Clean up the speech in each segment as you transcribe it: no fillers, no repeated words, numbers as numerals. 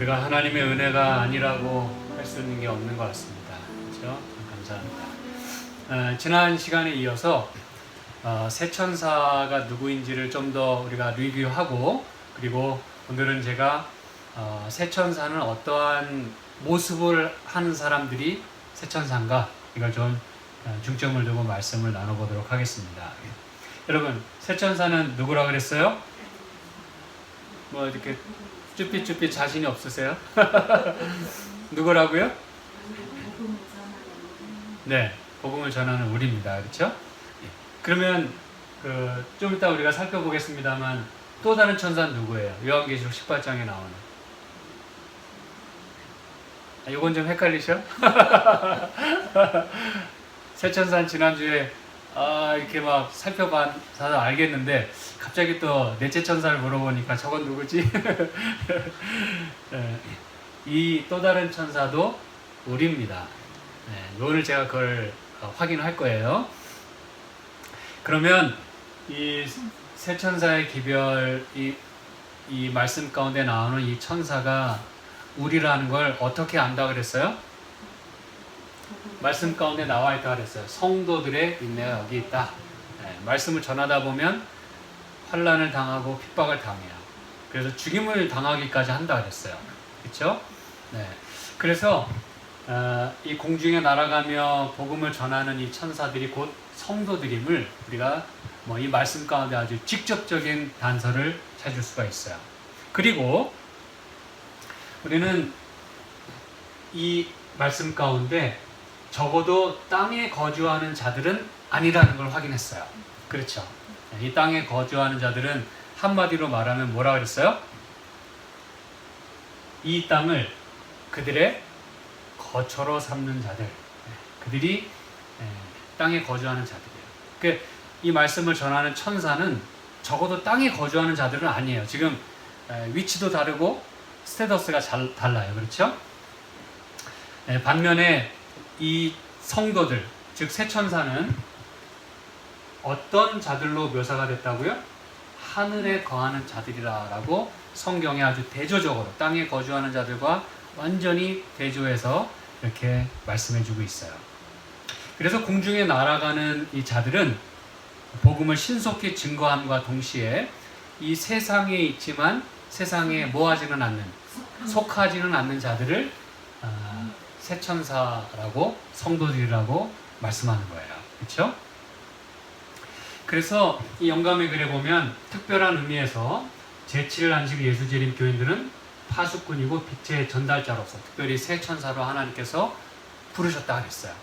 우리가 하나님의 은혜가 아니라고 할 수 있는 게 없는 것 같습니다. 그렇죠? 감사합니다. 지난 시간에 이어서 새 천사가 누구인지를 좀 더 우리가 리뷰하고, 그리고 오늘은 제가 새 천사는 어떠한 모습을 하는 사람들이 새 천사인가, 이걸 좀 중점을 두고 말씀을 나눠보도록 하겠습니다. 여러분, 새 천사는 누구라 그랬어요? 뭐 이렇게 쭈삣쭈삣 자신이 없으세요? 누구라고요? 네, 복음을 전하는 우리입니다. 그렇죠? 그러면 좀 이따 우리가 살펴보겠습니다만 또 다른 천사는 누구예요? 요한계시록 18장에 나오는. 이건 좀 헷갈리셔? 새 천사는 지난주에 이렇게 막 살펴봐서 알겠는데 갑자기 또 넷째 천사를 물어보니까 저건 누구지? 이 또 다른 천사도 우리입니다. 오늘 제가 그걸 확인할 거예요. 그러면 이 새 천사의 기별, 이 말씀 가운데 나오는 이 천사가 우리라는 걸 어떻게 안다 그랬어요? 말씀 가운데 나와 있다 그랬어요. 성도들의 인내가 여기 있다. 말씀을 전하다 보면 환난을 당하고 핍박을 당해요. 그래서 죽임을 당하기까지 한다 그랬어요. 그렇죠? 네. 그래서 이 공중에 날아가며 복음을 전하는 이 천사들이 곧 성도들임을 우리가 이 말씀 가운데 아주 직접적인 단서를 찾을 수가 있어요. 그리고 우리는 이 말씀 가운데 적어도 땅에 거주하는 자들은 아니라는 걸 확인했어요. 그렇죠? 이 땅에 거주하는 자들은 한마디로 말하면 뭐라 그랬어요? 이 땅을 그들의 거처로 삼는 자들, 그들이 땅에 거주하는 자들이에요. 이 말씀을 전하는 천사는 적어도 땅에 거주하는 자들은 아니에요. 지금 위치도 다르고 스테더스가 달라요. 그렇죠? 반면에 이 성도들, 즉 새 천사는 어떤 자들로 묘사가 됐다고요? 하늘에 거하는 자들이라고 성경에 아주 대조적으로 땅에 거주하는 자들과 완전히 대조해서 이렇게 말씀해주고 있어요. 그래서 공중에 날아가는 이 자들은 복음을 신속히 증거함과 동시에 이 세상에 있지만 세상에 뭐하지는 않는, 속하지는 않는 자들을 새 천사라고, 성도들이라고 말씀하는 거예요. 그렇죠? 그래서 이 영감의 글에 보면 특별한 의미에서 제7일 안식 예수 재림 교인들은 파수꾼이고 빛의 전달자로서 특별히 새 천사로 하나님께서 부르셨다 그랬어요.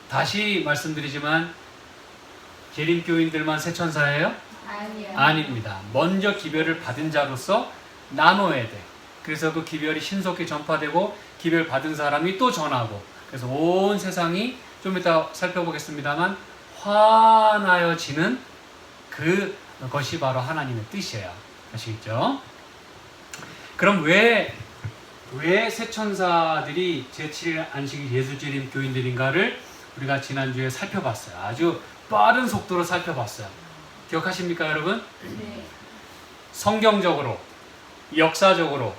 다시 말씀드리지만 재림 교인들만 새 천사예요? 아니요. 아닙니다. 먼저 기별을 받은 자로서 나눠야 돼. 그래서 그 기별이 신속히 전파되고 기별 받은 사람이 또 전하고, 그래서 온 세상이 좀 이따 살펴보겠습니다만 환하여지는 그것이 바로 하나님의 뜻이에요. 아시겠죠? 그럼 왜 새 천사들이 제7일 안식 예수재림 교인들인가를 우리가 지난주에 살펴봤어요. 아주 빠른 속도로 살펴봤어요. 기억하십니까, 여러분? 네. 성경적으로, 역사적으로,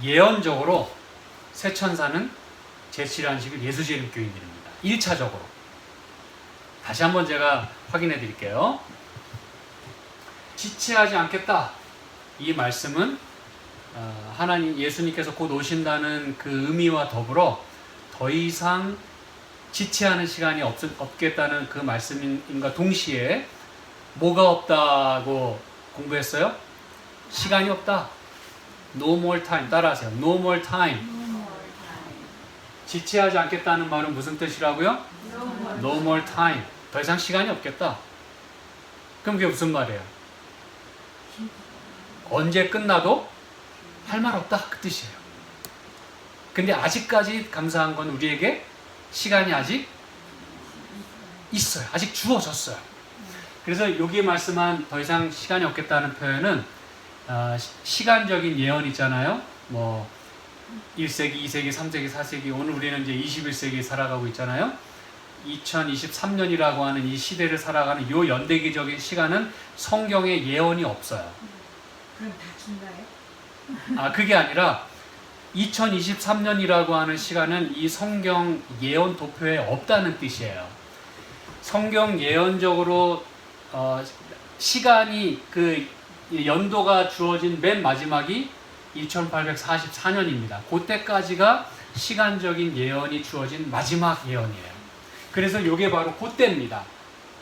예언적으로 새 천사는 제7일 안식일 예수재림 교인들입니다. 1차적으로. 다시 한번 제가 확인해 드릴게요. 지체하지 않겠다. 이 말씀은 하나님, 예수님께서 곧 오신다는 그 의미와 더불어 더 이상 지체하는 시간이 없겠다는 그 말씀인가 동시에 뭐가 없다고 공부했어요? 시간이 없다. No more time. 따라하세요. No more time. 지체하지 않겠다는 말은 무슨 뜻이라고요? No more time. 더 이상 시간이 없겠다. 그럼 그게 무슨 말이에요? 언제 끝나도 할 말 없다. 그 뜻이에요. 근데 아직까지 감사한 건 우리에게 시간이 아직 있어요. 아직 주어졌어요. 그래서 여기에 말씀한 더 이상 시간이 없겠다는 표현은 시간적인 예언 있잖아요. 1세기, 2세기, 3세기, 4세기, 오늘 우리는 이제 21세기에 살아가고 있잖아요. 2023년이라고 하는 이 시대를 살아가는 요 연대기적인 시간은 성경에 예언이 없어요. 그럼 다 준가요? 그게 아니라 2023년이라고 하는 시간은 이 성경 예언 도표에 없다는 뜻이에요. 성경 예언적으로 시간이 그 연도가 주어진 맨 마지막이 2844년입니다. 그때까지가 시간적인 예언이 주어진 마지막 예언이에요. 그래서 이게 바로 그때입니다.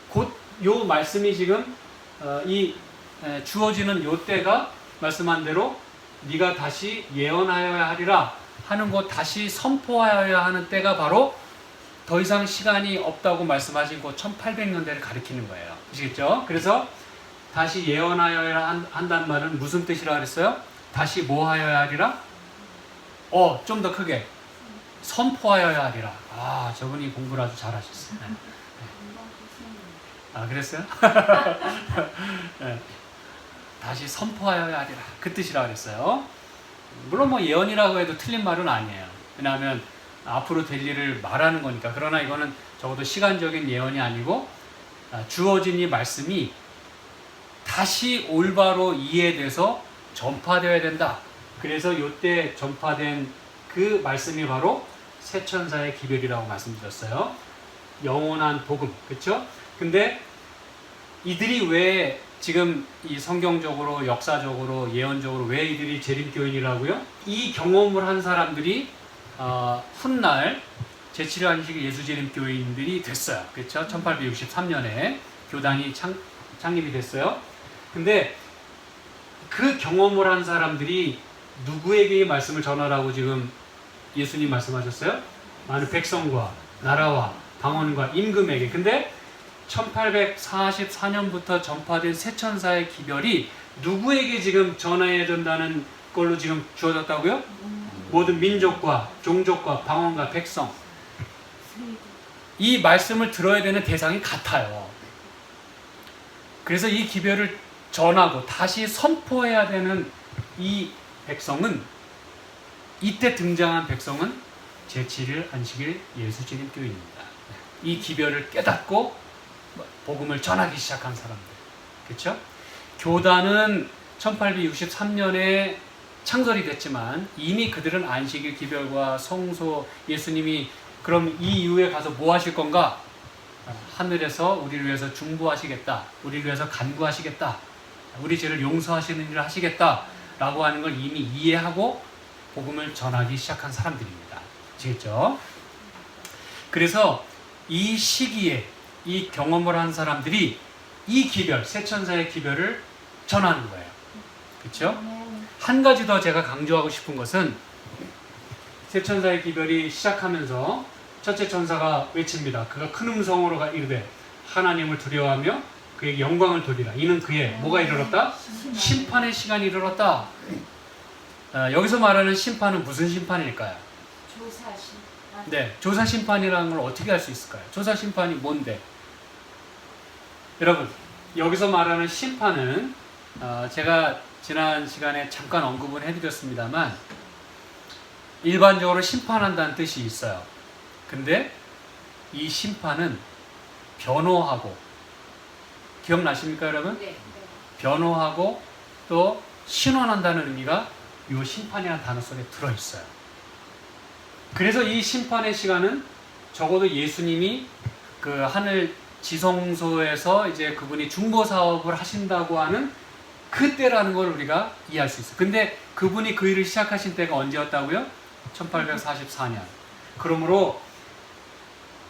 곧 요 말씀이 지금 주어지는 요 때가 말씀한 대로 네가 다시 예언하여야 하리라 하는 것, 다시 선포하여야 하는 때가 바로 더 이상 시간이 없다고 말씀하신 그 1800년대를 가리키는 거예요. 아시겠죠? 그래서 다시 예언하여야 한다는 말은 무슨 뜻이라 그랬어요? 다시 뭐 하여야 하리라? 좀 더 크게 선포하여야 하리라. 아, 저분이 공부를 아주 잘하셨어요. 네. 아, 그랬어요? 네. 다시 선포하여야 하리라. 그 뜻이라 그랬어요. 물론 뭐 예언이라고 해도 틀린 말은 아니에요. 왜냐하면 앞으로 될 일을 말하는 거니까. 그러나 이거는 적어도 시간적인 예언이 아니고 주어진 이 말씀이 다시 올바로 이해돼서 전파되어야 된다. 그래서 이때 전파된 그 말씀이 바로 새천사의 기별이라고 말씀드렸어요. 영원한 복음, 그렇죠? 근데 이들이 왜 지금 이 성경적으로, 역사적으로, 예언적으로 왜 이들이 재림교인이라고요? 이 경험을 한 사람들이 훗날 제7회 안식 예수 재림교인들이 됐어요. 그렇죠? 1863년에 교단이 창립이 됐어요. 근데 그 경험을 한 사람들이 누구에게 이 말씀을 전하라고 지금 예수님 말씀하셨어요? 많은 백성과 나라와 방언과 임금에게. 근데 1844년부터 전파된 새천사의 기별이 누구에게 지금 전해야 된다는 걸로 지금 주어졌다고요? 모든 민족과 종족과 방언과 백성. 이 말씀을 들어야 되는 대상이 같아요. 그래서 이 기별을 전하고 다시 선포해야 되는 이 백성은, 이때 등장한 백성은 제7일 안식일 예수재림교인입니다. 이 기별을 깨닫고 복음을 전하기 시작한 사람들. 그렇죠? 교단은 1863년에 창설이 됐지만 이미 그들은 안식일 기별과 성소, 예수님이 그럼 이 이후에 가서 뭐 하실 건가? 하늘에서 우리를 위해서 중보하시겠다. 우리를 위해서 간구하시겠다. 우리 죄를 용서하시는 일을 하시겠다. 라고 하는 걸 이미 이해하고 복음을 전하기 시작한 사람들입니다. 아시겠죠? 그래서 이 시기에 이 경험을 한 사람들이 이 기별, 새천사의 기별을 전하는 거예요. 그렇죠? 한 가지 더 제가 강조하고 싶은 것은 새천사의 기별이 시작하면서 첫째 천사가 외칩니다. 그가 큰 음성으로 이르되 하나님을 두려워하며 그에게 영광을 돌리라. 이는 그의 뭐가 이르렀다? 심판의 시간이 이르렀다. 여기서 말하는 심판은 무슨 심판일까요? 조사 심판. 네, 조사 심판이라는 걸 어떻게 할 수 있을까요? 조사 심판이 뭔데? 여러분, 여기서 말하는 심판은 제가 지난 시간에 잠깐 언급을 해드렸습니다만 일반적으로 심판한다는 뜻이 있어요. 근데 이 심판은 변호하고, 기억나십니까 여러분? 네. 변호하고 또 신원한다는 의미가 이 심판이라는 단어 속에 들어있어요. 그래서 이 심판의 시간은 적어도 예수님이 그 하늘 지성소에서 이제 그분이 중보 사업을 하신다고 하는 그때라는 걸 우리가 이해할 수 있어요. 근데 그분이 그 일을 시작하신 때가 언제였다고요? 1844년. 그러므로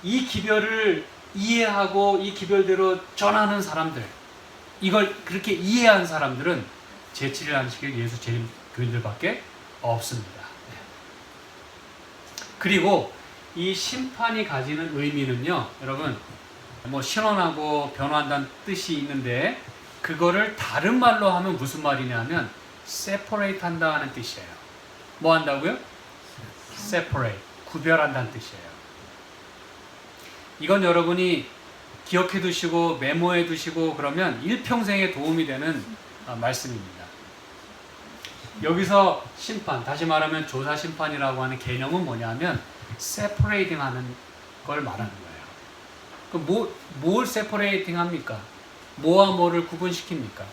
이 기별을 이해하고 이 기별대로 전하는 사람들, 이걸 그렇게 이해한 사람들은 제7일 안식일 예수 재림교인들밖에 없습니다. 그리고 이 심판이 가지는 의미는요, 여러분, 뭐 신원하고 변호한다는 뜻이 있는데 그거를 다른 말로 하면 무슨 말이냐면 separate 한다는 뜻이에요. 뭐 한다고요? separate, 구별한다는 뜻이에요. 이건 여러분이 기억해 두시고 메모해 두시고 그러면 일평생에 도움이 되는 말씀입니다. 여기서 심판, 다시 말하면 조사 심판이라고 하는 개념은 뭐냐면 separating 하는 걸 말하는 거예요. 그럼 뭘 separating 합니까? 뭐와 뭐를 구분시킵니까?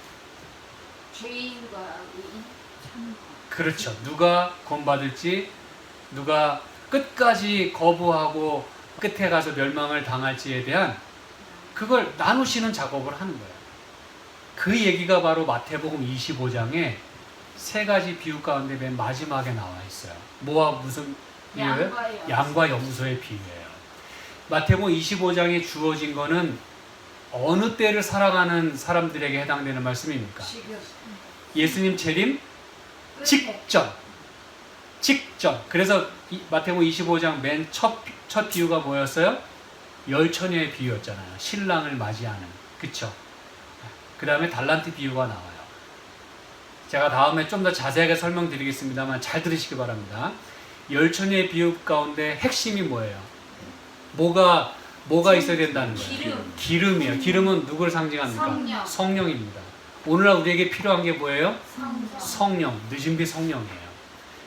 죄인과 의인. 그렇죠. 누가 구원받을지, 누가 끝까지 거부하고 끝에 가서 멸망을 당할지에 대한 그걸 나누시는 작업을 하는 거예요. 그 얘기가 바로 마태복음 25장에 세 가지 비유 가운데 맨 마지막에 나와 있어요. 뭐와 무슨 비유예요? 양과 염소. 양과 염소의 비유예요. 마태복음 25장에 주어진 거는 어느 때를 살아가는 사람들에게 해당되는 말씀입니까? 지금 예수님 재림 끝에 직전. 그래서 마태복음 25장 맨 첫 비유가 뭐였어요? 열처녀의 비유였잖아요. 신랑을 맞이하는. 그쵸? 그 다음에 달란트 비유가 나와요. 제가 다음에 좀 더 자세하게 설명드리겠습니다만 잘 들으시기 바랍니다. 열처녀의 비유 가운데 핵심이 뭐예요? 뭐가 있어야 된다는 거예요? 기름. 기름이에요. 기름은 누구를 상징합니까? 성령. 성령입니다. 오늘날 우리에게 필요한 게 뭐예요? 성령. 성령, 늦은비 성령이에요.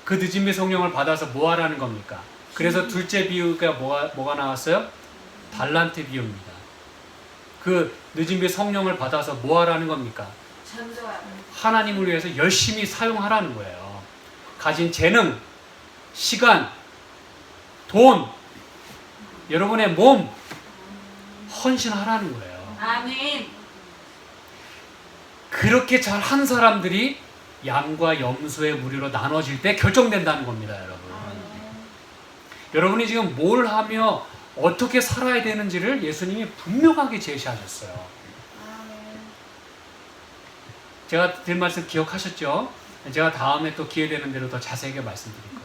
그 늦은비 성령을 받아서 뭐 하라는 겁니까? 그래서 둘째 비유가 뭐가 나왔어요? 달란트 비유입니다. 그 늦은비 성령을 받아서 뭐 하라는 겁니까? 전도하는 하나님을 위해서 열심히 사용하라는 거예요. 가진 재능, 시간, 돈, 여러분의 몸 헌신하라는 거예요. 아멘. 그렇게 잘 한 사람들이 양과 염소의 무리로 나눠질 때 결정된다는 겁니다, 여러분. 여러분이 지금 뭘 하며 어떻게 살아야 되는지를 예수님이 분명하게 제시하셨어요. 제가 드린 말씀 기억하셨죠? 제가 다음에 또 기회 되는 대로 더 자세하게 말씀드릴 거예요.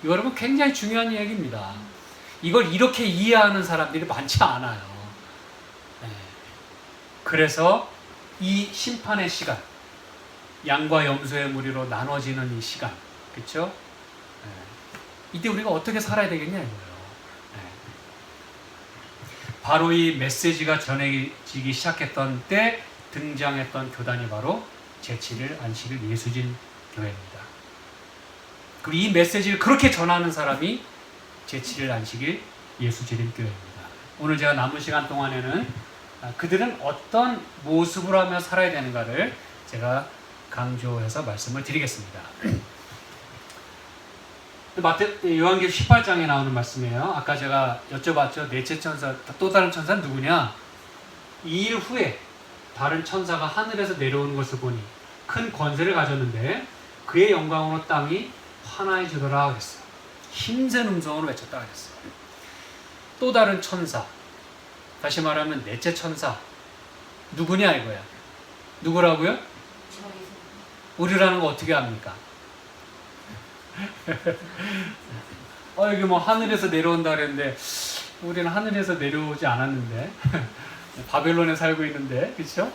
이거 여러분 굉장히 중요한 이야기입니다. 이걸 이렇게 이해하는 사람들이 많지 않아요. 네. 그래서 이 심판의 시간, 양과 염소의 무리로 나눠지는 이 시간, 그렇죠? 네. 이때 우리가 어떻게 살아야 되겠냐 이거예요. 네. 바로 이 메시지가 전해지기 시작했던 때 등장했던 교단이 바로 제7일 안식일 예수진 교회입니다. 그리고 이 메시지를 그렇게 전하는 사람이 제7일 안식일 예수진 교회입니다. 오늘 제가 남은 시간 동안에는 그들은 어떤 모습을 하며 살아야 되는가를 제가 강조해서 말씀을 드리겠습니다. 요한계시록 18장에 나오는 말씀이에요. 아까 제가 여쭤봤죠. 넷째 천사, 또 다른 천사는 누구냐? 2일 후에 다른 천사가 하늘에서 내려오는 것을 보니 큰 권세를 가졌는데 그의 영광으로 땅이 환하여지더라 그랬어요. 힘센 음성으로 외쳤다 그랬어요. 또 다른 천사, 다시 말하면 넷째 천사 누구냐 이거야. 누구라고요? 저희 우리라는 거 어떻게 합니까? 여기 뭐 하늘에서 내려온다 그랬는데 우리는 하늘에서 내려오지 않았는데 바벨론에 살고 있는데, 그렇죠?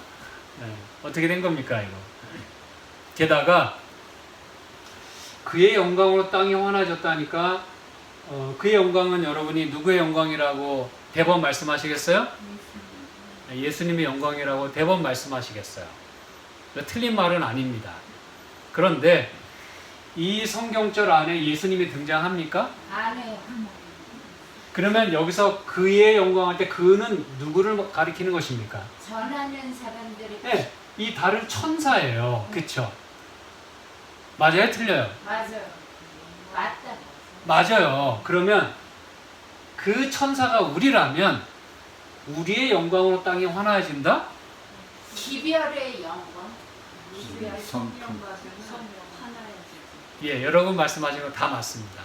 네. 어떻게 된 겁니까 이거? 게다가 그의 영광으로 땅이 환해졌다니까 그의 영광은 여러분이 누구의 영광이라고 대번 말씀하시겠어요? 예수님의 영광이라고 대번 말씀하시겠어요? 틀린 말은 아닙니다. 그런데 이 성경절 안에 예수님이 등장합니까? 안 해요. 그러면 여기서 그의 영광할 때 그는 누구를 가리키는 것입니까? 전하는 사람들이 네, 이 다른 천사예요. 그쵸? 맞아요? 틀려요? 맞아요. 맞다. 맞아요. 그러면 그 천사가 우리라면 우리의 영광으로 땅이 환해진다? 기별의 영광. 기별 성령 하나의 예, 여러분 말씀하신 거 다 맞습니다.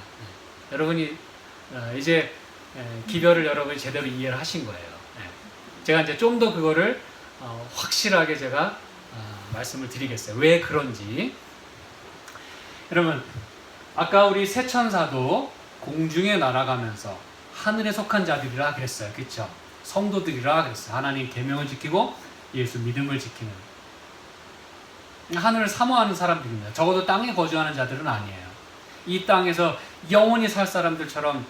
여러분이 이제 기별을 여러분이 제대로 이해를 하신 거예요. 제가 이제 좀 더 그거를 확실하게 제가 말씀을 드리겠어요. 왜 그런지. 여러분, 아까 우리 세 천사도 공중에 날아가면서 하늘에 속한 자들이라 그랬어요. 그렇죠? 성도들이라 그랬어요. 하나님 계명을 지키고 예수 믿음을 지키는 하늘을 사모하는 사람들입니다. 적어도 땅에 거주하는 자들은 아니에요. 이 땅에서 영원히 살 사람들처럼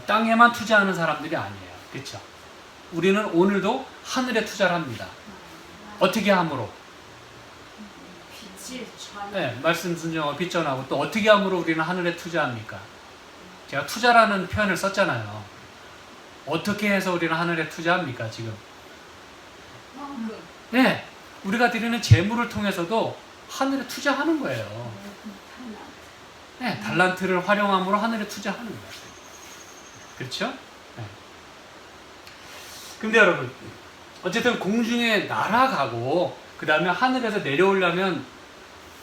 땅에만 투자하는 사람들이 아니에요. 그렇죠? 우리는 오늘도 하늘에 투자를 합니다. 어떻게 함으로? 빛을 전. 네, 말씀 순종하고 빚전하고 또 어떻게 함으로 우리는 하늘에 투자합니까? 제가 투자라는 표현을 썼잖아요. 어떻게 해서 우리는 하늘에 투자합니까, 지금? 헌금. 네, 우리가 드리는 재물을 통해서도 하늘에 투자하는 거예요. 네, 달란트를 활용함으로 하늘에 투자하는 거예요. 그렇죠? 네. 근데 여러분, 어쨌든 공중에 날아가고 그 다음에 하늘에서 내려오려면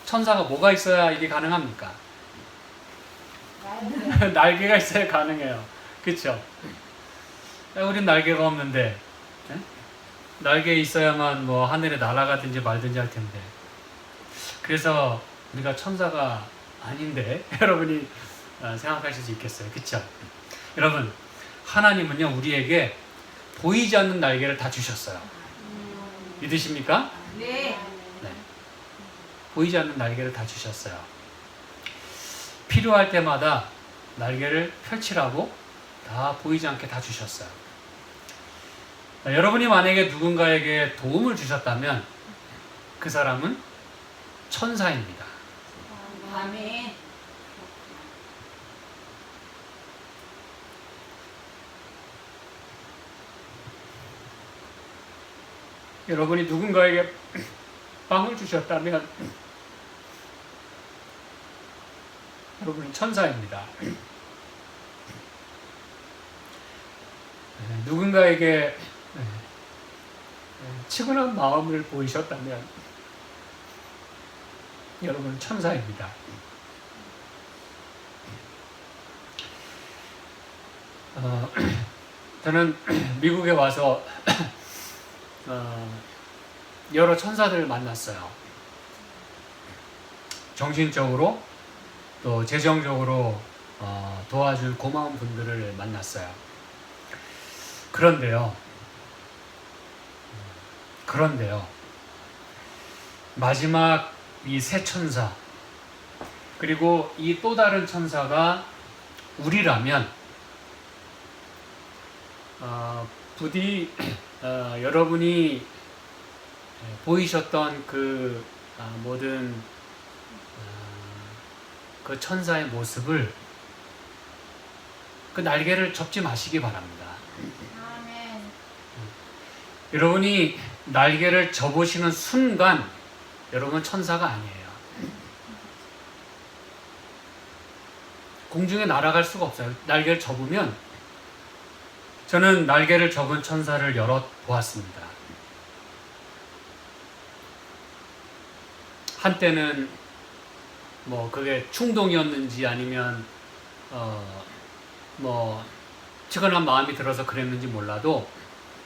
천사가 뭐가 있어야 이게 가능합니까? 날개가 있어야 가능해요. 그렇죠? 우린 날개가 없는데, 네? 날개 있어야만 뭐 하늘에 날아가든지 말든지 할 텐데. 그래서 우리가 천사가 아닌데 여러분이 생각하실 수 있겠어요. 그렇죠? 여러분, 하나님은요 우리에게 보이지 않는 날개를 다 주셨어요. 믿으십니까? 네. 네. 보이지 않는 날개를 다 주셨어요. 필요할 때마다 날개를 펼치라고 다 보이지 않게 다 주셨어요. 여러분이 만약에 누군가에게 도움을 주셨다면 그 사람은 천사입니다. 아멘. 여러분이 누군가에게 빵을 주셨다면 여러분은 천사입니다. 누군가에게 치근한 마음을 보이셨다면 여러분은 천사입니다. 저는 미국에 와서 여러 천사들을 만났어요. 정신적으로 또 재정적으로 도와줄 고마운 분들을 만났어요. 그런데요, 마지막 이 새 천사, 그리고 이 또 다른 천사가 우리라면, 부디 여러분이 보이셨던 그 모든 그 천사의 모습을, 그 날개를 접지 마시기 바랍니다. 아멘. 여러분이 날개를 접으시는 순간 여러분 천사가 아니에요. 공중에 날아갈 수가 없어요. 날개를 접으면, 저는 날개를 접은 천사를 여러 보았습니다. 한때는 뭐 그게 충동이었는지 아니면 뭐 치근한 마음이 들어서 그랬는지 몰라도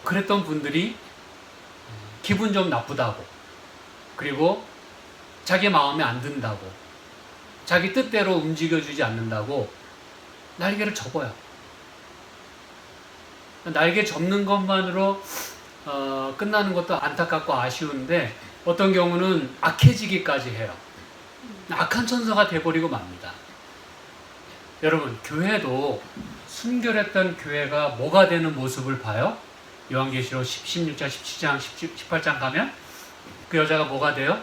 그랬던 분들이 기분 좀 나쁘다고, 그리고 자기 마음에 안 든다고, 자기 뜻대로 움직여주지 않는다고 날개를 접어요. 날개 접는 것만으로 끝나는 것도 안타깝고 아쉬운데 어떤 경우는 악해지기까지 해요. 악한 천사가 돼버리고 맙니다. 여러분, 교회도 순결했던 교회가 뭐가 되는 모습을 봐요? 요한계시록 16장, 17장, 18장 가면 그 여자가 뭐가 돼요?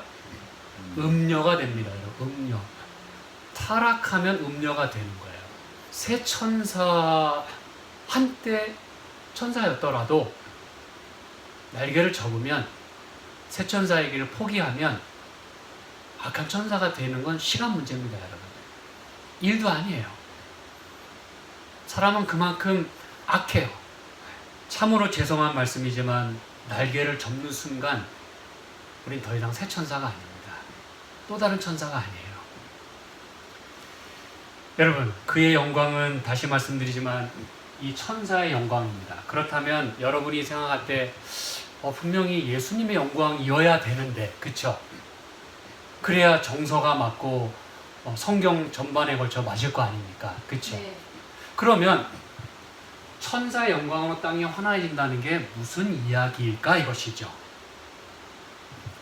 음녀가 됩니다. 음녀. 타락하면 음녀가 되는 거예요. 새 천사, 한때 천사였더라도 날개를 접으면, 새 천사의 길을 포기하면 악한 천사가 되는 건 시간 문제입니다, 여러분. 일도 아니에요. 사람은 그만큼 악해요. 참으로 죄송한 말씀이지만 날개를 접는 순간 우린 더 이상 새 천사가 아닙니다. 또 다른 천사가 아니에요. 여러분, 그의 영광은 다시 말씀드리지만 이 천사의 영광입니다. 그렇다면 여러분이 생각할 때 분명히 예수님의 영광이어야 되는데, 그쵸? 그래야 정서가 맞고 성경 전반에 걸쳐 맞을 거 아닙니까? 그쵸? 네. 그러면 천사의 영광으로 땅이 환해진다는 게 무슨 이야기일까, 이것이죠.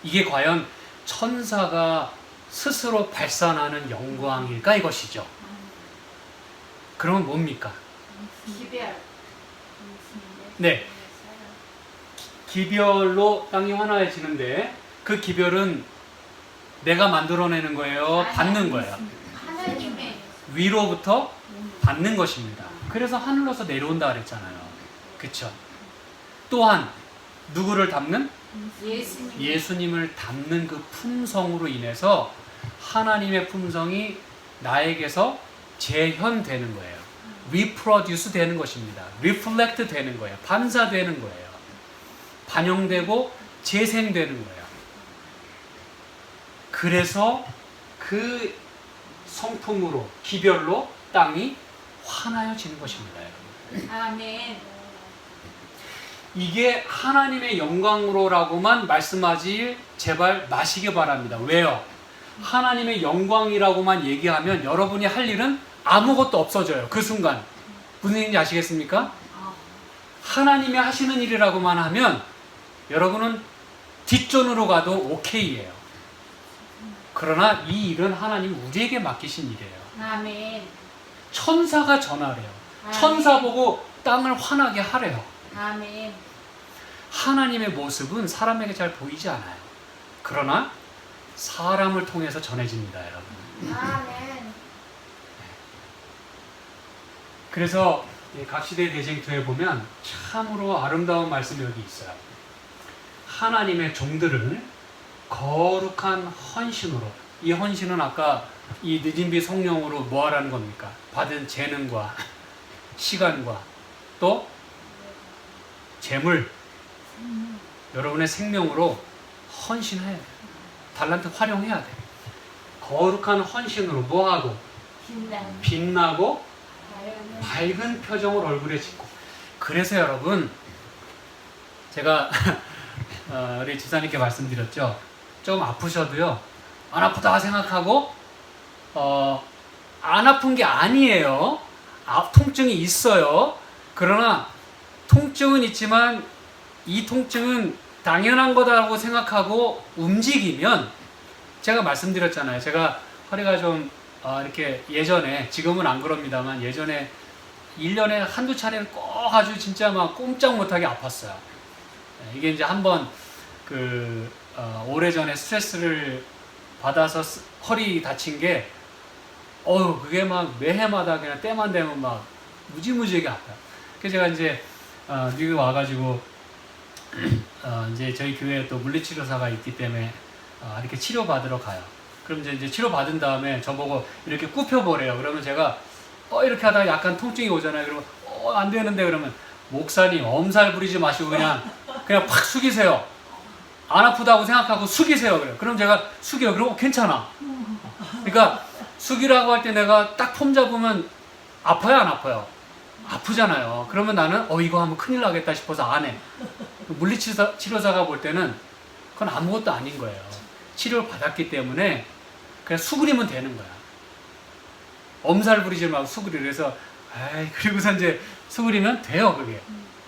이게 과연 천사가 스스로 발산하는 영광일까, 이것이죠. 그러면 뭡니까? 기별. 네. 기별로 땅이 환해지는데 그 기별은 내가 만들어내는 거예요? 받는 거예요? 하나님의 위로부터 받는 것입니다. 그래서 하늘로서 내려온다 그랬잖아요. 그쵸? 또한 누구를 담는? 예수님을 담는 그 품성으로 인해서 하나님의 품성이 나에게서 재현되는 거예요. reproduce 되는 것입니다. reflect 되는 거예요. 반사되는 거예요. 반영되고 재생되는 거예요. 그래서 그 성품으로 기별로 땅이 환하여지는 것입니다. 여러분. 아멘. 이게 하나님의 영광으로라고만 말씀하지 제발 마시기 바랍니다. 왜요? 하나님의 영광이라고만 얘기하면 여러분이 할 일은 아무것도 없어져요. 그 순간. 무슨 얘기인지 아시겠습니까? 하나님이 하시는 일이라고만 하면 여러분은 뒷전으로 가도 오케이예요. 그러나 이 일은 하나님 우리에게 맡기신 일이에요. 아멘. 천사가 전하래요. 아멘. 천사 보고 땅을 환하게 하래요. 아멘. 하나님의 모습은 사람에게 잘 보이지 않아요. 그러나 사람을 통해서 전해집니다, 여러분. 아멘. 그래서 각시대 대쟁투에 보면 참으로 아름다운 말씀이 여기 있어요. 하나님의 종들을 거룩한 헌신으로, 이 헌신은 아까 이 느진비 성령으로 뭐 하라는 겁니까? 받은 재능과 시간과 또 재물, 여러분의 생명으로 헌신해야 돼요. 달란트 활용해야 돼요. 거룩한 헌신으로 뭐하고? 빛나고 밝은 표정을 얼굴에 짓고. 그래서 여러분, 제가 우리 지사님께 말씀드렸죠. 좀 아프셔도요, 안 아프다 생각하고 안 아픈 게 아니에요. 통증이 있어요. 그러나 통증은 있지만 이 통증은 당연한 거다라고 생각하고 움직이면, 제가 말씀드렸잖아요. 제가 허리가 좀 이렇게 예전에, 지금은 안 그럽니다만 예전에 1년에 한두 차례는 꼭 아주 진짜 막 꼼짝 못하게 아팠어요. 이게 이제 한번 오래전에 스트레스를 받아서 허리 다친 게, 그게 막 매해마다 그냥 때만 되면 막 무지무지하게 아파요. 그래서 제가 이제 미국 와가지고 이제 저희 교회에 또 물리치료사가 있기 때문에 이렇게 치료받으러 가요. 그럼 이제 치료받은 다음에 저보고 이렇게 굽혀보래요. 그러면 제가 이렇게 하다가 약간 통증이 오잖아요. 그러면 안 되는데, 그러면 목사님 엄살 부리지 마시고 그냥 팍 숙이세요. 안 아프다고 생각하고 숙이세요. 그래요. 그럼 제가 숙여요. 그럼 괜찮아. 그러니까 숙이라고 할 때 내가 딱 폼 잡으면 아파요, 안 아파요? 아프잖아요. 그러면 나는 이거 하면 큰일 나겠다 싶어서 안 해. 물리치료사가 볼 때는 그건 아무것도 아닌 거예요. 치료를 받았기 때문에 그냥 수그리면 되는 거야. 엄살 부리지 말고 수그리래. 그래서 그리고서 이제 수그리면 돼요, 그게.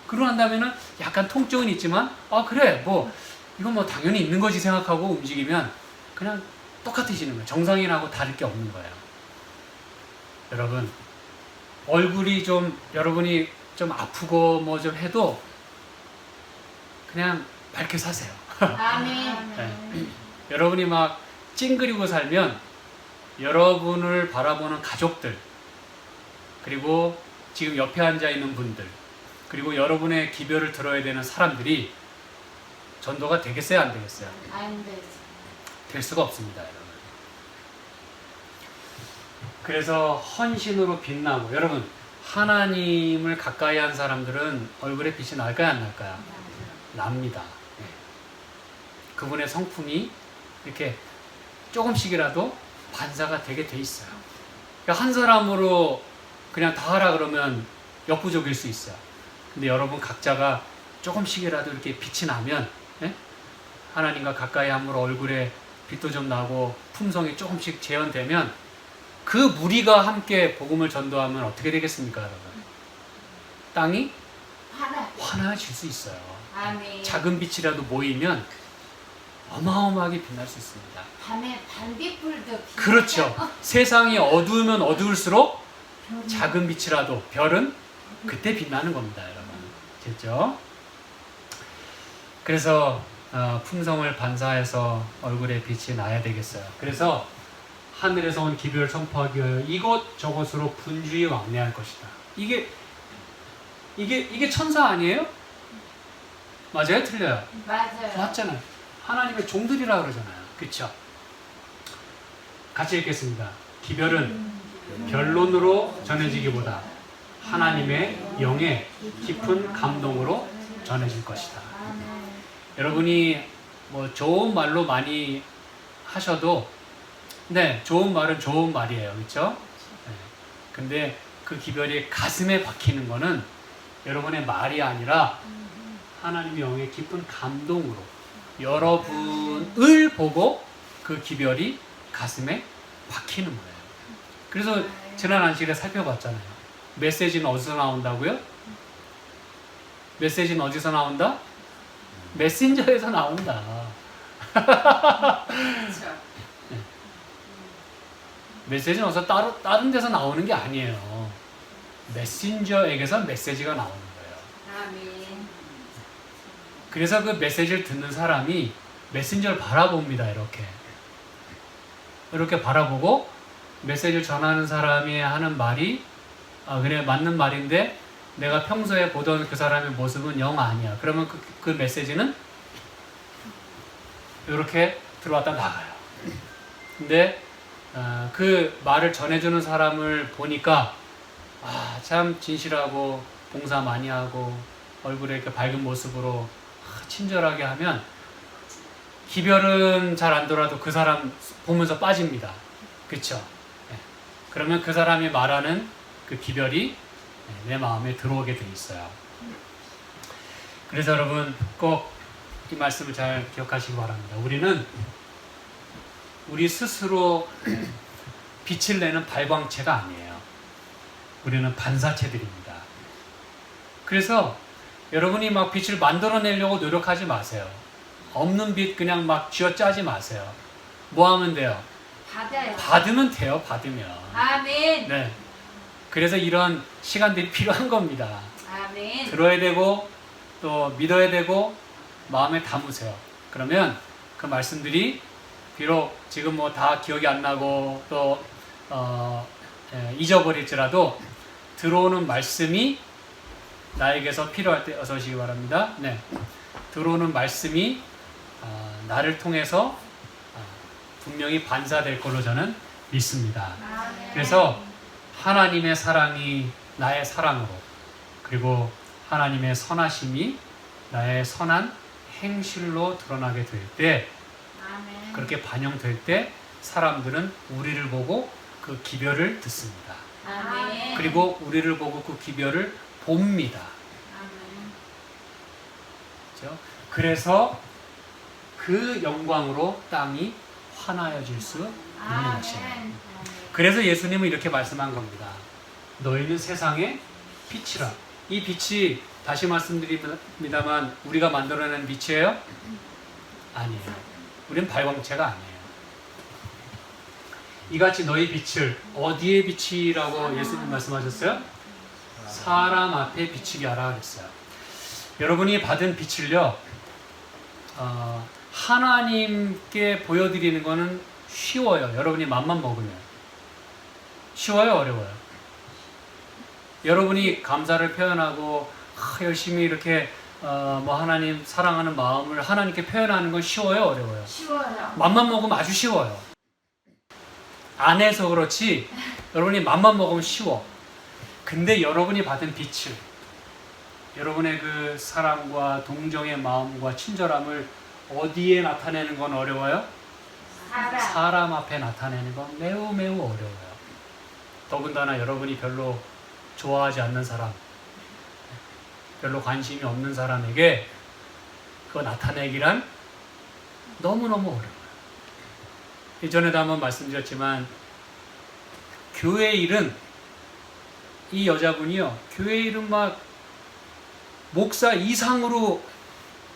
그러고 난 다음에는 약간 통증은 있지만 그래, 뭐 이건 뭐 당연히 있는 거지 생각하고 움직이면 그냥 똑같아지는 거예요. 정상인하고 다를 게 없는 거예요. 여러분, 얼굴이 좀, 여러분이 좀 아프고 뭐 좀 해도 그냥 밝게 사세요. 아멘. 네. 여러분이 막 찡그리고 살면 여러분을 바라보는 가족들, 그리고 지금 옆에 앉아 있는 분들, 그리고 여러분의 기별을 들어야 되는 사람들이 전도가 되겠어요, 안 되겠어요? 안 되지. 될 수가 없습니다, 여러분. 그래서 헌신으로 빛나고, 여러분, 하나님을 가까이 한 사람들은 얼굴에 빛이 날까요, 안 날까요? 납니다. 네. 그분의 성품이 이렇게 조금씩이라도 반사가 되게 돼 있어요. 그러니까 한 사람으로 그냥 다 하라 그러면 역부족일 수 있어요. 근데 여러분 각자가 조금씩이라도 이렇게 빛이 나면, 예? 하나님과 가까이 함으로 얼굴에 빛도 좀 나고 품성이 조금씩 재현되면 그 무리가 함께 복음을 전도하면 어떻게 되겠습니까, 여러분? 땅이 환해질 수 있어요. 아멘. 작은 빛이라도 모이면 어마어마하게 빛날 수 있습니다. 밤에 반딧불도 빛나죠? 그렇죠. 세상이 어두우면 어두울수록 작은 빛이라도, 별은 그때 빛나는 겁니다, 여러분. 됐죠? 그래서 품성을 반사해서 얼굴에 빛이 나야 되겠어요. 그래서 하늘에서 온 기별을 선포하기 위하여 이곳 저곳으로 분주히 왕래할 것이다. 이게 천사 아니에요? 맞아요? 틀려요? 맞아요. 맞잖아요. 하나님의 종들이라 그러잖아요. 그렇죠? 같이 읽겠습니다. 기별은 변론으로 전해지기보다 하나님의 영의 깊은 감동으로 전해질 것이다. 여러분이 뭐 좋은 말로 많이 하셔도 네, 좋은 말은 좋은 말이에요. 그렇죠? 네. 근데 그 기별이 가슴에 박히는 거는 여러분의 말이 아니라 하나님의 영의 깊은 감동으로 여러분을 보고 그 기별이 가슴에 박히는 거예요. 그래서 지난 안식일에 살펴봤잖아요. 메시지는 어디서 나온다고요? 메시지는 어디서 나온다? 메신저에서 나온다. 그렇죠. 메시지는 어디서 다른 데서 나오는 게 아니에요. 메신저에게서 메시지가 나오는 거예요. 아멘. 그래서 그 메시지를 듣는 사람이 메신저를 바라봅니다. 이렇게 바라보고 메시지를 전하는 사람이 하는 말이 그래 맞는 말인데 내가 평소에 보던 그 사람의 모습은 영 아니야. 그러면 그 메시지는 이렇게 들어왔다 나가요. 근데 그 말을 전해주는 사람을 보니까 참 진실하고 봉사 많이 하고 얼굴에 이렇게 밝은 모습으로 친절하게 하면 기별은 잘 안 돌아도 그 사람 보면서 빠집니다. 그렇죠? 네. 그러면 그 사람이 말하는 그 기별이 내 마음에 들어오게 돼 있어요. 그래서 여러분 꼭 이 말씀을 잘 기억하시기 바랍니다. 우리는 우리 스스로 빛을 내는 발광체가 아니에요. 우리는 반사체들입니다. 그래서 여러분이 막 빛을 만들어내려고 노력하지 마세요. 없는 빛 그냥 막 쥐어짜지 마세요. 뭐 하면 돼요? 받아요. 받으면 돼요. 받으면. 아멘. 네. 그래서 이런 시간들이 필요한 겁니다. 아멘. 들어야 되고 또 믿어야 되고 마음에 담으세요. 그러면 그 말씀들이 비록 지금 뭐 다 기억이 안 나고 또 잊어버릴지라도 들어오는 말씀이 나에게서 필요할 때 어서 오시기 바랍니다. 네. 들어오는 말씀이 나를 통해서 분명히 반사될 걸로 저는 믿습니다. 아멘. 그래서 하나님의 사랑이 나의 사랑으로 그리고 하나님의 선하심이 나의 선한 행실로 드러나게 될 때 아멘. 그렇게 반영될 때 사람들은 우리를 보고 그 기별을 듣습니다. 아멘. 그리고 우리를 보고 그 기별을 봅니다. 아멘. 그렇죠? 그래서 그 영광으로 땅이 환하여질 수 있는 것이에요. 아멘. 그래서 예수님은 이렇게 말씀한 겁니다. 너희는 세상의 빛이라. 이 빛이 다시 말씀드립니다만 우리가 만들어낸 빛이에요? 아니에요. 우리는 발광체가 아니에요. 이같이 너희 빛을 어디에 비치라고 예수님 말씀하셨어요? 사람 앞에 비치게 하라 그랬어요. 여러분이 받은 빛을요, 하나님께 보여드리는 거는 쉬워요. 여러분이 맘만 먹으면. 쉬워요, 어려워요? 여러분이 감사를 표현하고 열심히 이렇게 뭐 하나님 사랑하는 마음을 하나님께 표현하는 건 쉬워요, 어려워요? 쉬워요. 맘만 먹으면 아주 쉬워요. 안 해서 그렇지 여러분이 맘만 먹으면 쉬워. 근데 여러분이 받은 빛을 여러분의 그 사랑과 동정의 마음과 친절함을 어디에 나타내는 건 어려워요? 사람 앞에 나타내는 건 매우 매우 어려워요. 더군다나 여러분이 별로 좋아하지 않는 사람, 별로 관심이 없는 사람에게 그거 나타내기란 너무너무 어려워요. 이전에도 한번 말씀드렸지만 교회 일은 이 여자분이요, 교회 일은 막 목사 이상으로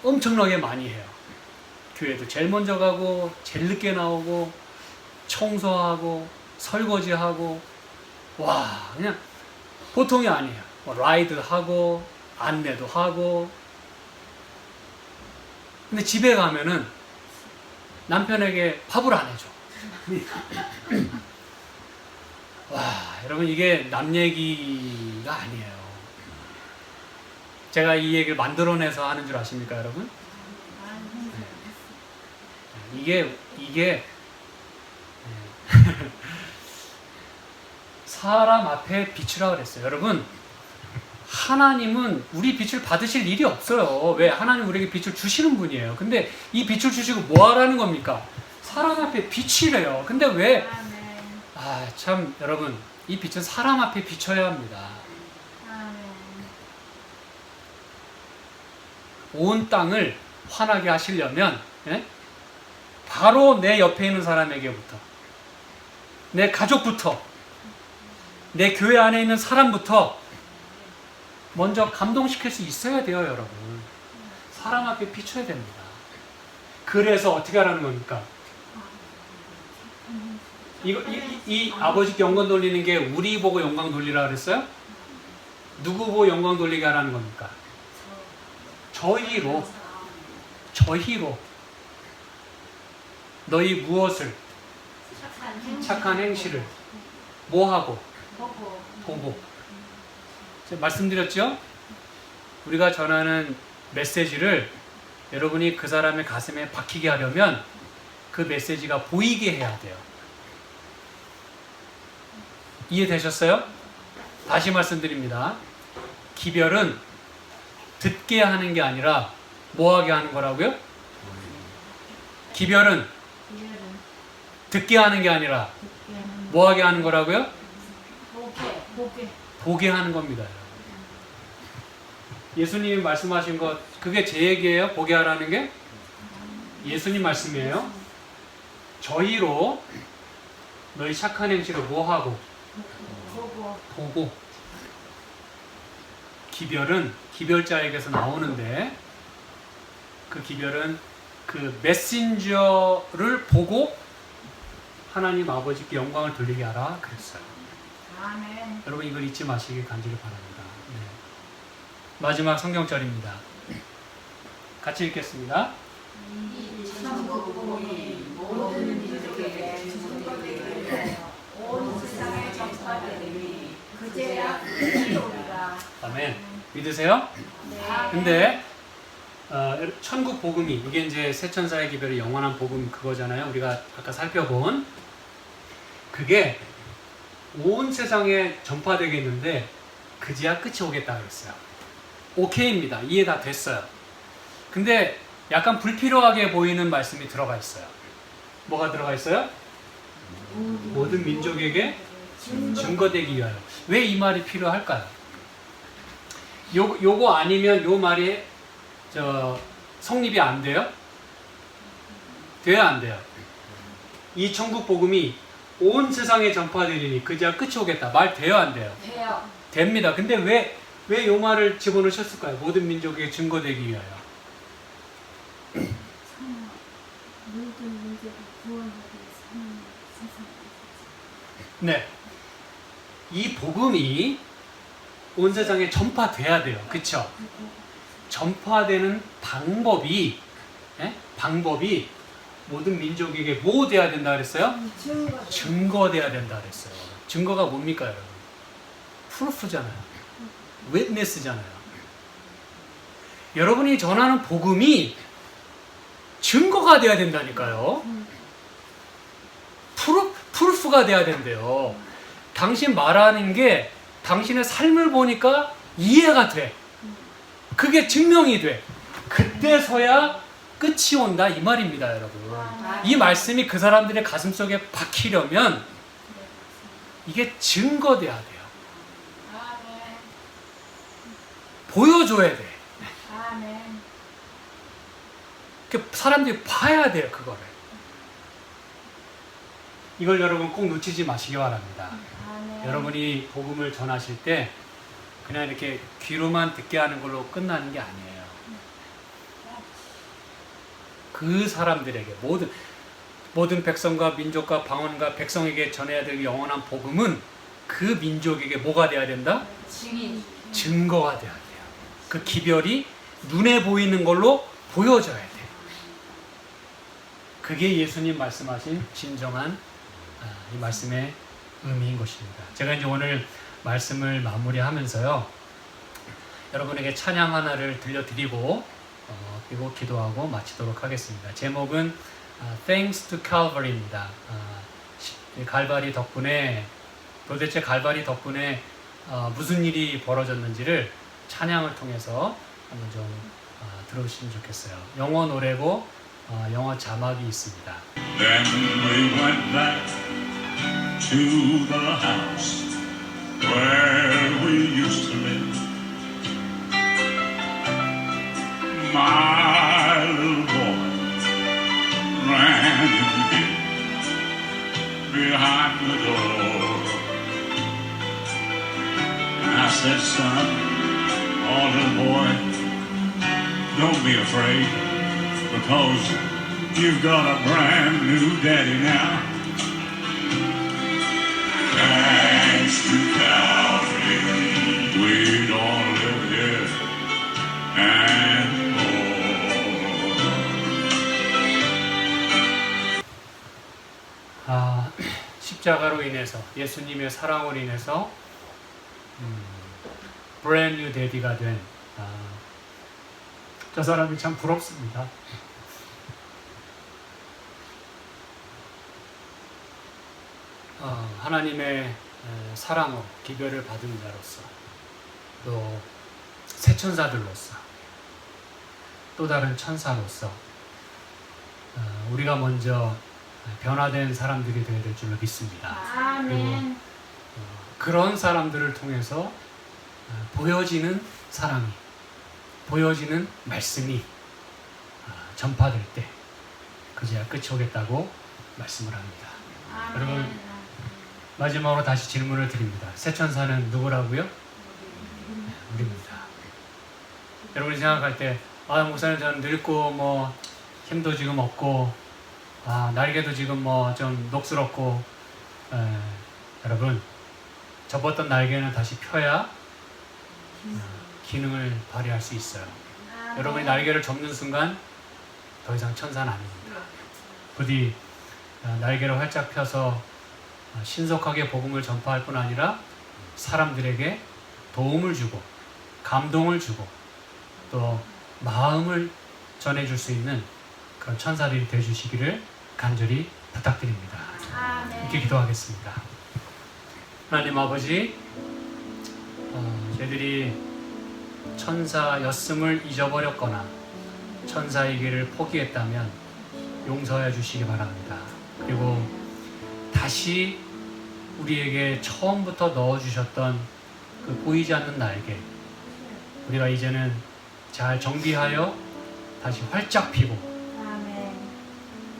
엄청나게 많이 해요. 교회도 제일 먼저 가고 제일 늦게 나오고 청소하고 설거지하고 와 그냥 보통이 아니에요. 뭐 라이드 하고 안내도 하고. 근데 집에 가면은 남편에게 밥을 안 해줘. 와 여러분 이게 남 얘기가 아니에요. 제가 이 얘기를 만들어내서 하는 줄 아십니까 여러분? 이게 사람 앞에 비추라 그랬어요. 여러분, 하나님은 우리 빛을 받으실 일이 없어요. 왜? 하나님 우리에게 빛을 주시는 분이에요. 근데 이 빛을 주시고 뭐 하라는 겁니까? 사람 앞에 비치래요. 근데 왜? 아멘. 참 여러분, 이 빛은 사람 앞에 비춰야 합니다. 아멘. 온 땅을 환하게 하시려면 바로 내 옆에 있는 사람에게부터, 내 가족부터, 내 교회 안에 있는 사람부터 먼저 감동시킬 수 있어야 돼요, 여러분. 사람 앞에 비춰야 됩니다. 그래서 어떻게 하라는 겁니까? 이 아버지께 영광 돌리는 게 우리 보고 영광 돌리라 그랬어요? 누구 보고 영광 돌리게 하라는 겁니까? 저희로 너희 무엇을 착한 행실을 뭐하고 보고 제가 말씀드렸죠? 우리가 전하는 메시지를 여러분이 그 사람의 가슴에 박히게 하려면 그 메시지가 보이게 해야 돼요. 이해되셨어요? 다시 말씀드립니다. 기별은 듣게 하는 게 아니라 뭐하게 하는 거라고요? 기별은 듣게 하는 게 아니라 뭐하게 하는 거라고요? 보게 하는 겁니다. 예수님이 말씀하신 것, 그게 제 얘기예요? 보게 하라는 게? 예수님 말씀이에요. 저희로 너희 착한 행실을 뭐하고? 보고. 기별은 기별자에게서 나오는데 그 기별은 그 메신저를 보고 하나님 아버지께 영광을 돌리게 하라 그랬어요. 아멘. 여러분 이걸 잊지 마시길 간절히 바랍니다. 네. 마지막 성경절입니다. 같이 읽겠습니다. 천국 복음이 모든 민족에게 전파되리니 온 세상에 전파되리니 그제야 끝이 오리라. 아멘. 믿으세요? 네. 근데 천국 복음이 이게 이제 새천사의 기별의 영원한 복음 그거잖아요. 우리가 아까 살펴본 그게 온 세상에 전파되겠는데 그제야 끝이 오겠다 그랬어요. 오케이입니다. 이해 다 됐어요. 근데 약간 불필요하게 보이는 말씀이 들어가 있어요. 뭐가 들어가 있어요? 모든 민족에게 증거되기 위하여. 왜 이 말이 필요할까요? 요거 아니면 요 말이 성립이 안 돼요? 돼야 안 돼요? 이 천국 복음이 온 세상에 전파되리니 그제야 끝이 오겠다. 말 돼요 안 돼요? 돼요. 됩니다. 근데 왜 요 말을 집어넣으셨을까요? 모든 민족에게 증거되기 위하여. 모든 민족을 구원하기 위해서 세상에 네. 이 복음이 온 세상에 전파돼야 돼요. 그쵸? 전파되는 방법이 모든 민족에게 뭐 돼야 된다 그랬어요? 증거돼야 된다 그랬어요. 증거가 뭡니까 여러분? 프루프잖아요. 윗니스잖아요. 여러분이 전하는 복음이 증거가 돼야 된다니까요. 프루프가 돼야 된대요. 당신 말하는 게 당신의 삶을 보니까 이해가 돼. 그게 증명이 돼. 그때서야 끝이 온다 이 말입니다, 여러분. 이 말씀이 그 사람들의 가슴속에 박히려면 이게 증거돼야 돼요. 아멘. 보여줘야 돼. 아멘. 사람들이 봐야 돼요, 그거를. 이걸 여러분 꼭 놓치지 마시기 바랍니다. 아멘. 여러분이 복음을 전하실 때 그냥 이렇게 귀로만 듣게 하는 걸로 끝나는 게 아니에요. 그 사람들에게 모든 백성과 민족과 방언과 백성에게 전해야 될 영원한 복음은 그 민족에게 뭐가 돼야 된다? 증인. 증거가 돼야 돼요. 그 기별이 눈에 보이는 걸로 보여져야 돼요. 그게 예수님 말씀하신 진정한 이 말씀의 의미인 것입니다. 제가 이제 오늘 말씀을 마무리하면서요, 여러분에게 찬양 하나를 들려드리고 그리고 기도하고 마치도록 하겠습니다. 제목은 Thanks to Calvary입니다. 갈바리 덕분에 도대체 갈바리 덕분에 무슨 일이 벌어졌는지를 찬양을 통해서 한번 좀 들어보시면 좋겠어요. 영어 노래고 영어 자막이 있습니다. Then we went back to the house where we used to live. My little boy ran and hid behind the door. And I said, son, oh little boy, don't be afraid, because you've got a brand new daddy now. Thanks to Calvary, we don't live here anymore. 십자가로 인해서 예수님의 사랑으로 인해서 brand new daddy가 된 저 사람이 참 부럽습니다. 하나님의 사랑으로 기별을 받은 자로서 또 새 천사들로서 또 다른 천사로서 우리가 먼저 변화된 사람들이 되어야 될 줄로 믿습니다. 아멘. 그런 사람들을 통해서 보여지는 사랑이, 보여지는 말씀이 전파될 때 그제야 끝이 오겠다고 말씀을 합니다. 아멘. 여러분, 마지막으로 다시 질문을 드립니다. 새 천사는 누구라고요? 우리입니다. 여러분이 생각할 때 목사님 저는 늙고 뭐 힘도 지금 없고 날개도 지금 뭐 좀 녹슬었고 여러분, 접었던 날개는 다시 펴야 기능을 발휘할 수 있어요. 아멘. 여러분이 날개를 접는 순간 더 이상 천사는 아닙니다. 부디 날개를 활짝 펴서 신속하게 복음을 전파할 뿐 아니라 사람들에게 도움을 주고 감동을 주고 또 마음을 전해줄 수 있는 그런 천사들이 되어주시기를 간절히 부탁드립니다. 아멘. 이렇게 기도하겠습니다. 하나님 아버지, 저희들이 천사였음을 잊어버렸거나 천사의 길을 포기했다면 용서해 주시기 바랍니다. 그리고 다시 우리에게 처음부터 넣어주셨던 그 보이지 않는 날개, 우리가 이제는 잘 정비하여 다시 활짝 피고 아멘.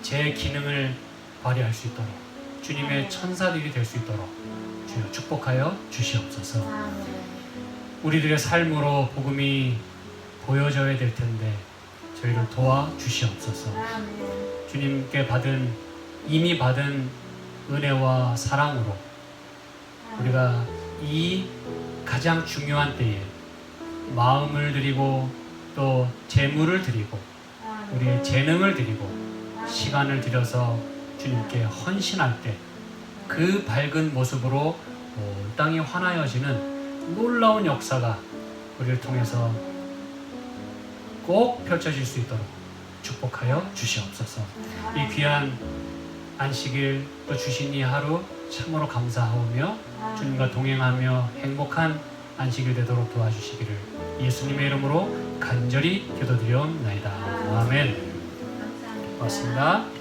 제 기능을 발휘할 수 있도록 주님의 천사들이 될 수 있도록 주여 축복하여 주시옵소서. 아멘. 우리들의 삶으로 복음이 보여져야 될 텐데 저희를 도와 주시옵소서. 아멘. 주님께 이미 받은 은혜와 사랑으로 우리가 이 가장 중요한 때에 마음을 드리고 또 재물을 드리고 우리의 재능을 드리고 시간을 들여서 주님께 헌신할 때 그 밝은 모습으로 온 땅이 환하여지는 놀라운 역사가 우리를 통해서 꼭 펼쳐질 수 있도록 축복하여 주시옵소서. 이 귀한 안식일 또 주신 이 하루 참으로 감사하오며 주님과 동행하며 행복한 안식일 되도록 도와주시기를 예수님의 이름으로 간절히 기도드리옵나이다. 아멘. 감사합니다. 고맙습니다.